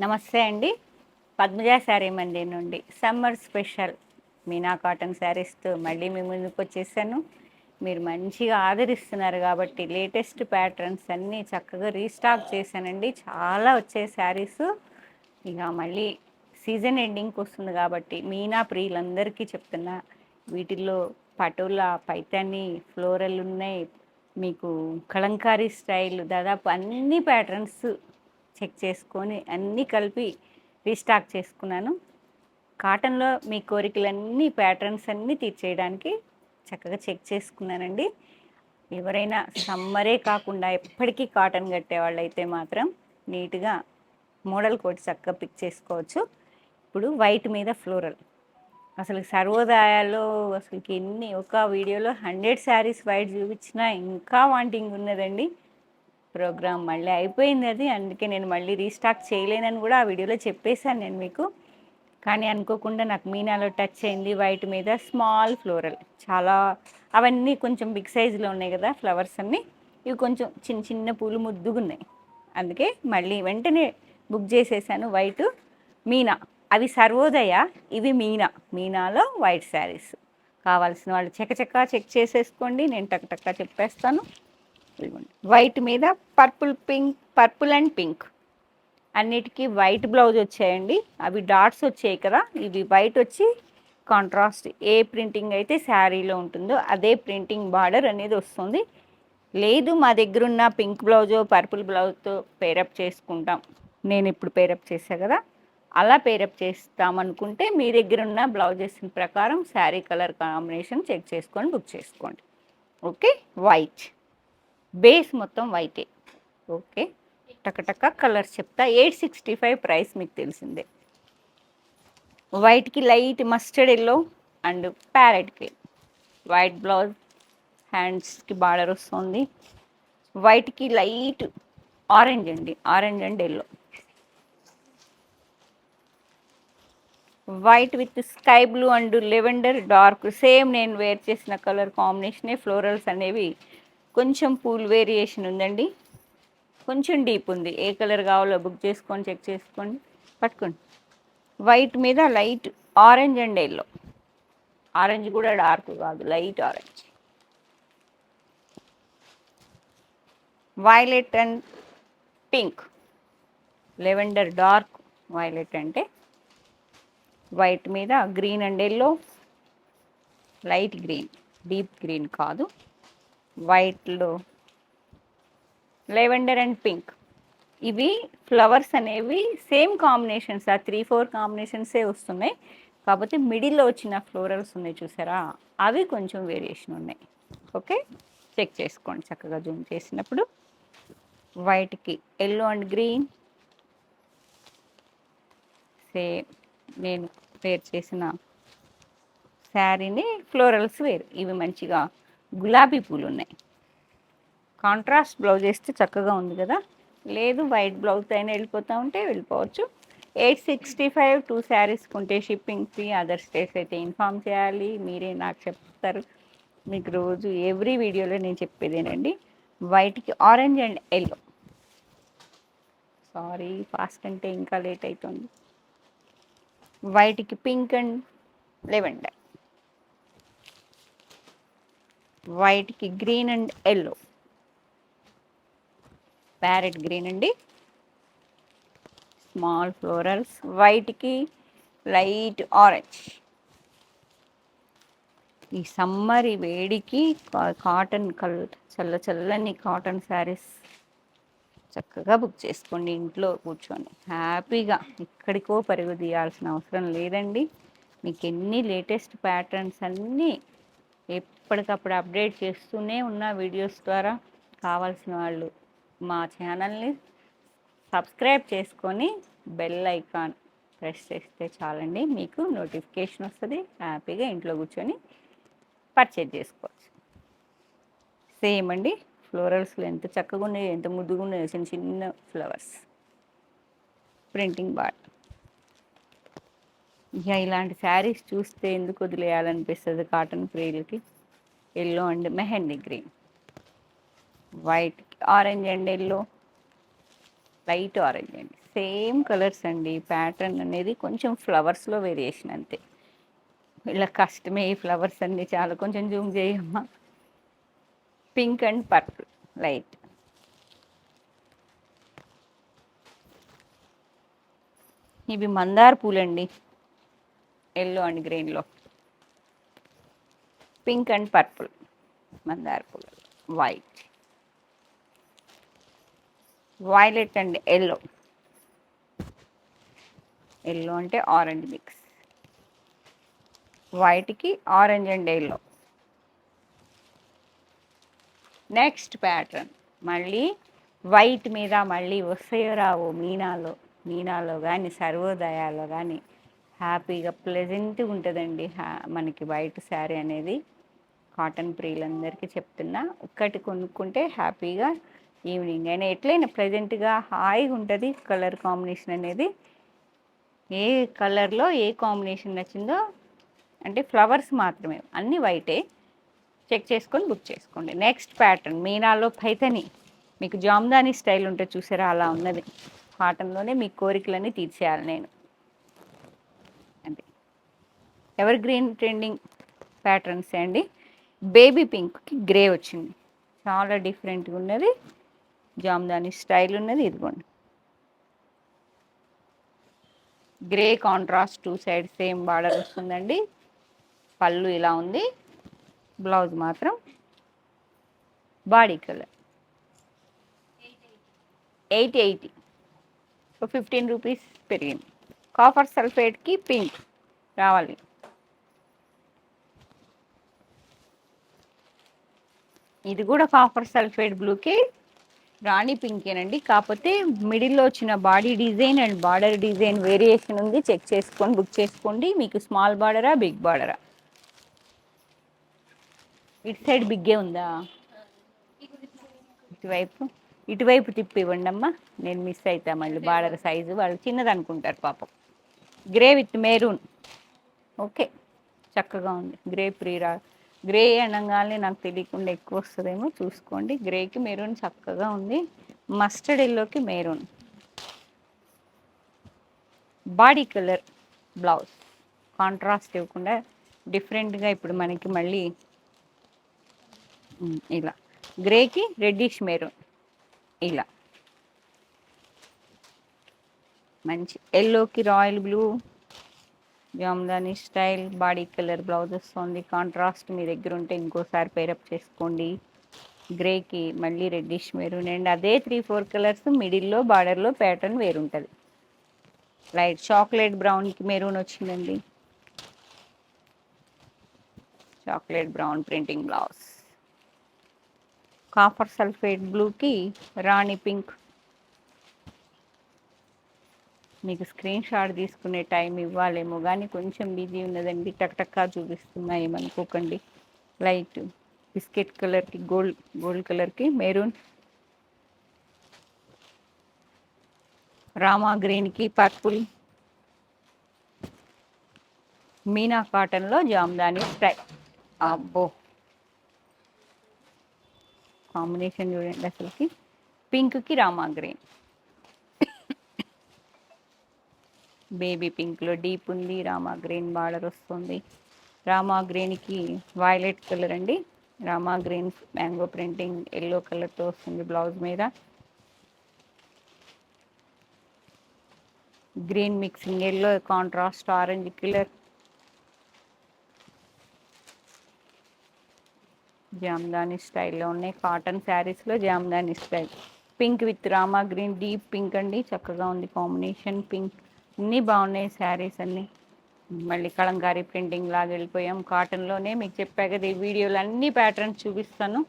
నమస్తే అండి. పద్మజ శారీ మందిర్ నుండి సమ్మర్ స్పెషల్ మీనా కాటన్ శారీస్తో మళ్ళీ మీ ముందుకు వచ్చేసాను. మీరు మంచిగా ఆదరిస్తున్నారు కాబట్టి లేటెస్ట్ ప్యాటర్న్స్ అన్నీ చక్కగా రీస్టాక్ చేశానండి. చాలా వచ్చే శారీస్ ఇక మళ్ళీ సీజన్ ఎండింగ్కి వస్తుంది కాబట్టి మీనా ప్రియులందరికీ చెప్తున్నా, వీటిల్లో పటోలా, పైతాని, ఫ్లోరల్ ఉన్నాయి, మీకు కలంకారీ స్టైల్, దాదాపు అన్ని ప్యాటర్న్స్ చెక్ చేసుకొని అన్నీ కలిపి రీస్టాక్ చేసుకున్నాను. కాటన్లో మీ కోరికలన్నీ ప్యాటర్న్స్ అన్నీ తీర్చేయడానికి చక్కగా చెక్ చేసుకున్నానండి. ఎవరైనా సమ్మరే కాకుండా ఎప్పటికీ కాటన్ కట్టేవాళ్ళు అయితే మాత్రం నీట్గా మోడల్ కోట్ చక్కగా పిక్ చేసుకోవచ్చు. ఇప్పుడు వైట్ మీద ఫ్లోరల్, అసలు సర్వోదయాల్లో అసలుకి ఎన్ని ఒక వీడియోలో 100 శారీస్ వైట్ చూపించినా ఇంకా వాంటింగ్ ఉన్నదండి. ప్రోగ్రామ్ మళ్ళీ అయిపోయింది అది, అందుకే నేను మళ్ళీ రీస్టాక్ చేయలేనని కూడా ఆ వీడియోలో చెప్పేశాను నేను మీకు. కానీ అనుకోకుండా నాకు మీనాలో టచ్ అయింది, వైట్ మీద స్మాల్ ఫ్లోరల్. చాలా అవన్నీ కొంచెం బిగ్ సైజులో ఉన్నాయి కదా ఫ్లవర్స్ అన్నీ, ఇవి కొంచెం చిన్న చిన్న పూలు ముద్దుగా ఉన్నాయి. అందుకే మళ్ళీ వెంటనే బుక్ చేసేసాను వైట్ మీనా. అవి సర్వోదయ, ఇవి మీనా. మీనాలో వైట్ శారీస్ కావాల్సిన వాళ్ళు చకచకా చెక్ చేసేసుకోండి, నేను టక్టక్కా చెప్పేస్తాను. వైట్ మీద పర్పుల్ అండ్ పింక్, అన్నిటికీ వైట్ బ్లౌజ్ వచ్చాయండి. అవి డాట్స్ వచ్చాయి కదా, ఇవి వైట్ వచ్చి కాంట్రాస్ట్ ఏ ప్రింటింగ్ అయితే శారీలో ఉంటుందో అదే ప్రింటింగ్ బార్డర్ అనేది వస్తుంది. లేదు మా దగ్గర ఉన్న పింక్ బ్లౌజో పర్పుల్ బ్లౌజ్తో పేరప్ చేసుకుంటాం, నేను ఇప్పుడు పేరప్ చేసా కదా, అలా పేరప్ చేస్తామనుకుంటే మీ దగ్గర ఉన్న బ్లౌజెస్ ప్రకారం శారీ కలర్ కాంబినేషన్ చెక్ చేసుకొని బుక్ చేసుకోండి. ఓకే, వైట్ బేస్ మొత్తం వైటే. ఓకే, టకటక కలర్స్ చెప్తా. 865 ప్రైస్ మీకు తెలిసిందే. వైట్కి light mustard yellow and parrot green, white blouse, హ్యాండ్స్కి బార్డర్ వస్తుంది. వైట్కి లైట్ ఆరెంజ్ అండి, orange and yellow. White with sky blue and lavender dark, same నేను వేర్ చేసిన కలర్ కాంబినేషనే. ఫ్లోరల్స్ అనేవి కొంచెం పూల్ వేరియేషన్ ఉందండి, కొంచెం డీప్ ఉంది. ఏ కలర్ కావాలో బుక్ చేసుకొని చెక్ చేసుకోండి, పట్టుకోండి. వైట్ మీద light orange and yellow, orange కూడా డార్క్ కాదు, light orange. Violet and pink, lavender dark violet అంటే. వైట్ మీద green and yellow, light green, deep green కాదు. వైట్లో లెవెండర్ అండ్ పింక్. ఇవి ఫ్లవర్స్ అనేవి సేమ్ కాంబినేషన్స్, ఆ 3-4 కాంబినేషన్సే వస్తున్నాయి. కాకపోతే మిడిల్లో వచ్చిన ఫ్లోరల్స్ ఉన్నాయి చూసారా, అవి కొంచెం వేరియేషన్ ఉన్నాయి. ఓకే, చెక్ చేసుకోండి చక్కగా జూమ్ చేసినప్పుడు. వైట్కి ఎల్లో అండ్ గ్రీన్, సేమ్ నేను వేర్ చేసిన శారీని ఫ్లోరల్స్ వేరు. ఇవి మంచిగా గులాబీ పూలు ఉన్నాయి. కాంట్రాస్ట్ బ్లౌజ్ వేస్తే చక్కగా ఉంది కదా, లేదు వైట్ బ్లౌజ్ అయినా వెళ్ళిపోతూ ఉంటే వెళ్ళిపోవచ్చు. 865 2 శారీస్ కొంటే షిప్పింగ్ ఫ్రీ. అదర్ స్టేట్స్ అయితే ఇన్ఫామ్ చేయాలి, మీరే నాకు చెప్తారు. మీకు రోజు ఎవ్రీ వీడియోలో నేను చెప్పేదేనండి. వైట్కి orange and yellow, sorry fast అంటే ఇంకా లేట్ అవుతుంది. వైట్కి పింక్ అండ్ లెవెండర్, వైట్కి green and yellow, parrot green అండి, స్మాల్ ఫ్లోరల్స్. వైట్కి లైట్ ఆరెంజ్. ఈ సమ్మర్ ఈ వేడికి కాటన్ చల్లని కాటన్ శారీస్ చక్కగా బుక్ చేసుకోండి. ఇంట్లో కూర్చొని హ్యాపీగా ఎక్కడికో పరుగు తీయాల్సిన అవసరం లేదండి. మీకు ఎన్ని లేటెస్ట్ ప్యాటర్న్స్ అన్నీ ఎప్పటికప్పుడు అప్డేట్ చేస్తూనే ఉన్న వీడియోస్ ద్వారా. కావాల్సిన వాళ్ళు మా ఛానల్ని సబ్స్క్రైబ్ చేసుకొని బెల్ ఐకాన్ ప్రెస్ చేస్తే చాలండి, మీకు నోటిఫికేషన్ వస్తుంది. హ్యాపీగా ఇంట్లో కూర్చొని పర్చేజ్ చేసుకోవచ్చు. సేమ్ అండి, ఫ్లోరల్స్లో ఎంత చక్కగా ఉన్నాయి, ఎంత ముద్దుగా ఉన్నాయి, చిన్న చిన్న ఫ్లవర్స్, ప్రింటింగ్ బార్డ్. ఇక ఇలాంటి శారీస్ చూస్తే ఎందుకు వదిలేయాలనిపిస్తుంది కాటన్ ప్రియులకి. Yellow and mehndi green, white orange and yellow, light orange అండి, సేమ్ కలర్స్ అండి. ప్యాటర్న్ అనేది కొంచెం ఫ్లవర్స్‌లో వేరియేషన్ అంతే. ఇలా కష్టమే ఈ ఫ్లవర్స్ అన్నీ చాలా. కొంచెం జూమ్ చేయమ్మా. Pink and purple light. ఇవి మందార పూలండి. ఎల్లో అండ్ గ్రీన్‌లో. పింక్ అండ్ పర్పుల్ మందార పూలు. White, violet and yellow. Yellow అంటే ఆరెంజ్ మిక్స్. వైట్కి orange and yellow. Next pattern మళ్ళీ వైట్ మీద మళ్ళీ వస్తాయో రావో మీనాలో. మీనాలో కానీ సర్వోదయాలో కానీ హ్యాపీగా ప్లెజెంట్గా ఉంటుందండి. మనకి వైట్ శారీ అనేది. కాటన్ ప్రియులందరికీ చెప్తున్నా, ఒక్కటి కొనుక్కుంటే హ్యాపీగా ఈవినింగ్ అయినా ఎట్లయినా ప్లెజెంట్గా హాయిగా ఉంటుంది. కలర్ కాంబినేషన్ అనేది ఏ కలర్లో ఏ కాంబినేషన్ నచ్చిందో, అంటే ఫ్లవర్స్ మాత్రమే అన్నీ వైటే, చెక్ చేసుకొని బుక్ చేసుకోండి. నెక్స్ట్ ప్యాటర్న్ మీనాలో పైతని. మీకు జామ్దాని స్టైల్ ఉంటే చూసారా, అలా ఉన్నది. కాటన్లోనే మీ కోరికలన్నీ తీర్చేయాలి నేను. అంటే ఎవర్ గ్రీన్ ట్రెండింగ్ ప్యాటర్న్స్ అండి. బేబీ పింక్కి గ్రే వచ్చింది, చాలా డిఫరెంట్గా ఉన్నది. జామ్దాని స్టైల్ ఉన్నది. ఇదిగోండి grey contrast, two side same border వస్తుందండి. పళ్ళు ఇలా ఉంది. బ్లౌజ్ మాత్రం బాడీ కలర్. 880, సో 15 రూపీస్ పెరిగింది. కాపర్ సల్ఫేట్కి పింక్ రావాలి. ఇది కూడా కాపర్ సల్ఫేట్ బ్లూకి రాణి పింకేనండి. కాకపోతే మిడిల్లో వచ్చిన body design and border design variation ఉంది. చెక్ చేసుకొని బుక్ చేసుకోండి. మీకు స్మాల్ బార్డరా బిగ్ బార్డరా? ఇటు సైడ్ బిగ్గే ఉందా? ఇటువైపు ఇటువైపు తిప్పి ఇవ్వండి అమ్మా. నేను మిస్ అవుతా మళ్ళీ బార్డర్ సైజు. వాళ్ళు చిన్నది అనుకుంటారు పాపం. Grey with maroon. ఓకే, చక్కగా ఉంది. గ్రే ప్రీరా. గ్రే అనగానే నాకు తెలియకుండా ఎక్కువ వస్తుందేమో చూసుకోండి. గ్రేకి మెరూన్ చక్కగా ఉంది. మస్టర్డ్ ఎల్లోకి maroon. Body colour blouse contrast ఇవ్వకుండా డిఫరెంట్గా ఇప్పుడు మనకి మళ్ళీ ఇలా గ్రేకి రెడ్డిష్ మెరూన్, ఇలా మంచి ఎల్లోకి royal blue. Jamdani style body colour blouse వస్తుంది. కాంట్రాస్ట్ మీ దగ్గర ఉంటే ఇంకోసారి పేరప్ చేసుకోండి. గ్రేకి మళ్ళీ రెడ్డిష్ మెరూన్ అండ్ అదే 3-4 కలర్స్ మిడిల్లో బార్డర్లో ప్యాటర్న్ వేరుంటుంది. లైట్ చాక్లెట్ బ్రౌన్కి మెరూన్ వచ్చిందండి. Chocolate brown printing blouse. Copper sulphate బ్లూకి రాణి పింక్. మీకు స్క్రీన్ షాట్ తీసుకునే టైం ఇవ్వాలేమో కానీ కొంచెం బిజీ ఉన్నదండి. టక్టక్కా చూపిస్తున్నా, ఏమనుకోకండి. లైట్ బిస్కెట్ కలర్కి గోల్డ్ కలర్కి మెరూన్. రామా గ్రీన్కి పర్పుల్. మీనా కాటన్లో జామ్దాని స్టైల్. అబ్బో, కాంబినేషన్ చూడండి అసలుకి. పింక్కి రామా గ్రీన్. బేబీ పింక్లో డీప్ ఉంది. రామా గ్రీన్ బార్డర్ వస్తుంది. రామా గ్రీన్కి వైలెట్ కలర్ అండి. Rama green mango printing yellow కలర్తో వస్తుంది బ్లౌజ్ మీద. Green mixing yellow contrast orange colour. Jamdani స్టైల్లో ఉన్నాయి కాటన్ శారీస్లో. Jamdani style pink with Rama green deep pink అండి. చక్కగా ఉంది కాంబినేషన్. పింక్ అన్నీ బాగున్నాయి శారీస్ అన్నీ. మళ్ళీ కలంకారీ ప్రింటింగ్ లాగా వెళ్ళిపోయాం. కాటన్లోనే మీకు చెప్పా కదా, ఈ వీడియోలో అన్ని ప్యాటర్న్స్ చూపిస్తాను.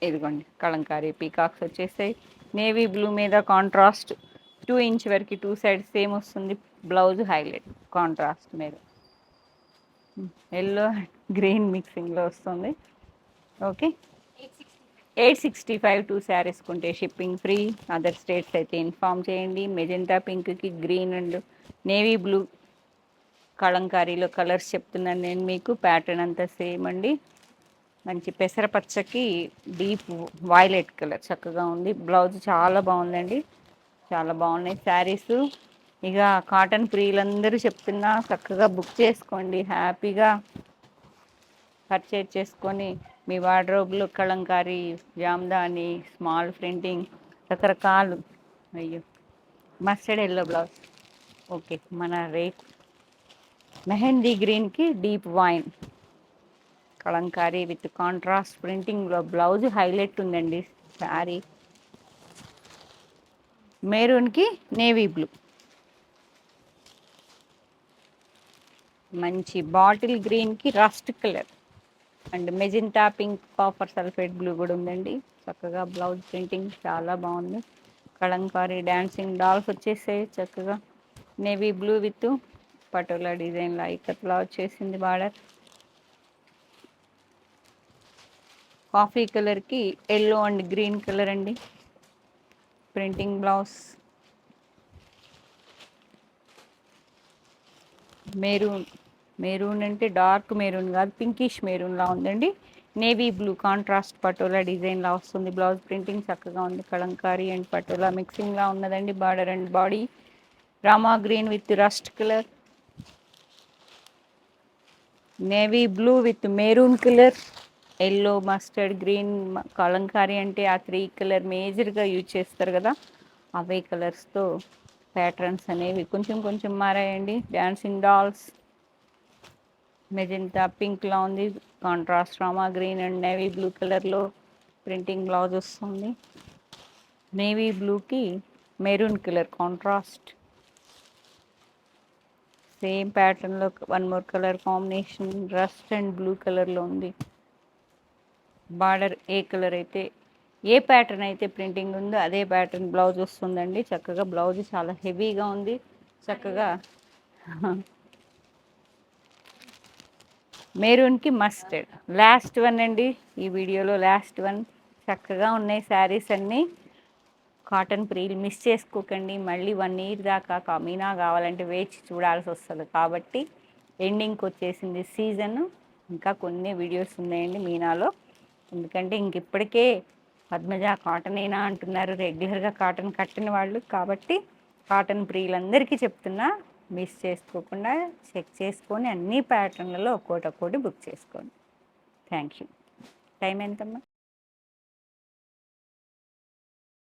ఇదిగోండి కలంకారీ పీకాక్స్ వచ్చేసాయి. నేవీ బ్లూ మీద కాంట్రాస్ట్ 2 ఇంచ్ వరకు 2 సైడ్స్ సేమ్ వస్తుంది. బ్లౌజ్ హైలైట్ కాంట్రాస్ట్ మీద ఎల్లో గ్రీన్ మిక్సింగ్లో వస్తుంది. ఓకే, 865 2 శారీస్ కొంటే షిప్పింగ్ ఫ్రీ. అదర్ స్టేట్స్ అయితే ఇన్ఫామ్ చేయండి. మెజెంటా పింక్కి గ్రీన్ అండ్ నేవీ బ్లూ కలంకారీలో కలర్స్ చెప్తున్నాను నేను మీకు. ప్యాటర్న్ అంతా సేమ్ అండి. మంచి పెసరపచ్చకి డీప్ వైలెట్ కలర్ చక్కగా ఉంది. బ్లౌజ్ చాలా బాగుందండి. చాలా బాగున్నాయి శారీస్. ఇక కాటన్ ప్రియులందరూ చెప్తున్నా చక్కగా బుక్ చేసుకోండి, హ్యాపీగా పర్చేజ్ చేసుకొని మీ వార్డ్రోబ్లో కలంకారీ, జామ్దాని, స్మాల్ ప్రింటింగ్ రకరకాలు. అయ్యో, మస్టర్డ్ ఎల్లో బ్లౌజ్. ఓకే, మన రేక్ మెహందీ గ్రీన్కి deep wine Kalamkari with contrast ప్రింటింగ్లో బ్లౌజ్ హైలైట్ ఉందండి. శారీ మెరూన్కి నేవీ బ్లూ, మంచి బాటిల్ గ్రీన్కి rust colour and magenta pink copper sulphate blue కూడా ఉందండి. చక్కగా బ్లౌజ్ ప్రింటింగ్ చాలా బాగుంది. కలంకారీ డాన్సింగ్ డాల్స్ వచ్చేసాయి చక్కగా. నేవీ బ్లూ విత్ పటోలా డిజైన్లో ఇక్కత్లా వచ్చేసింది బార్డర్. కాఫీ కలర్కి ఎల్లో అండ్ గ్రీన్ కలర్ అండి ప్రింటింగ్ బ్లౌజ్. మెరూన్, మెరూన్ అంటే డార్క్ మెరూన్ కాదు, పింకిష్ మెరూన్లా ఉందండి. నేవీ బ్లూ కాంట్రాస్ట్ పటోలా డిజైన్లా వస్తుంది బ్లౌజ్ ప్రింటింగ్. చక్కగా ఉంది. కలంకారీ అండ్ పటోలా మిక్సింగ్లా ఉన్నదండి border and body. Rama green with rust colour, navy blue with maroon colour, yellow, mustard green. Kalamkari అంటే ఆ 3 కలర్ మేజర్గా యూజ్ చేస్తారు కదా, అవే కలర్స్తో ప్యాటర్న్స్ అనేవి కొంచెం కొంచెం మారాయండి. డాన్సింగ్ డాల్స్ మెజెంటా పింక్లా ఉంది, contrast Rama green and navy blue కలర్లో ప్రింటింగ్ బ్లౌజ్ వస్తుంది. నేవీ బ్లూకి మెరూన్ కలర్ కాంట్రాస్ట్, సేమ్ ప్యాటర్న్లో 1 more colour combination rust and blue కలర్లో ఉంది. బార్డర్ ఏ కలర్ అయితే, ఏ ప్యాటర్న్ అయితే ప్రింటింగ్ ఉందో అదే ప్యాటర్న్ బ్లౌజ్ వస్తుందండి. చక్కగా బ్లౌజ్ చాలా హెవీగా ఉంది. చక్కగా మెరూన్కి మస్టర్డ్ లాస్ట్ వన్ అండి ఈ వీడియోలో, లాస్ట్ వన్. చక్కగా ఉన్నాయి శారీస్ అన్నీ. కాటన్ ప్రీల్ మిస్ చేసుకోకండి. మళ్ళీ 1 ఇయర్ దాకా మీనా కావాలంటే వేచి చూడాల్సి వస్తుంది. కాబట్టి ఎండింగ్కి వచ్చేసింది సీజన్. ఇంకా కొన్ని వీడియోస్ ఉన్నాయండి మీనాలో. ఎందుకంటే ఇంక ఇప్పటికే పద్మజ కాటనేనా అంటున్నారు రెగ్యులర్గా కాటన్ కట్టిన వాళ్ళు. కాబట్టి కాటన్ ప్రియులందరికీ చెప్తున్నా, మిస్ చేసుకోకుండా చెక్ చేసుకొని అన్ని ప్యాటర్న్లలో ఒక్కోటి బుక్ చేసుకోండి. Thank you. టైం ఎంతమ్మా?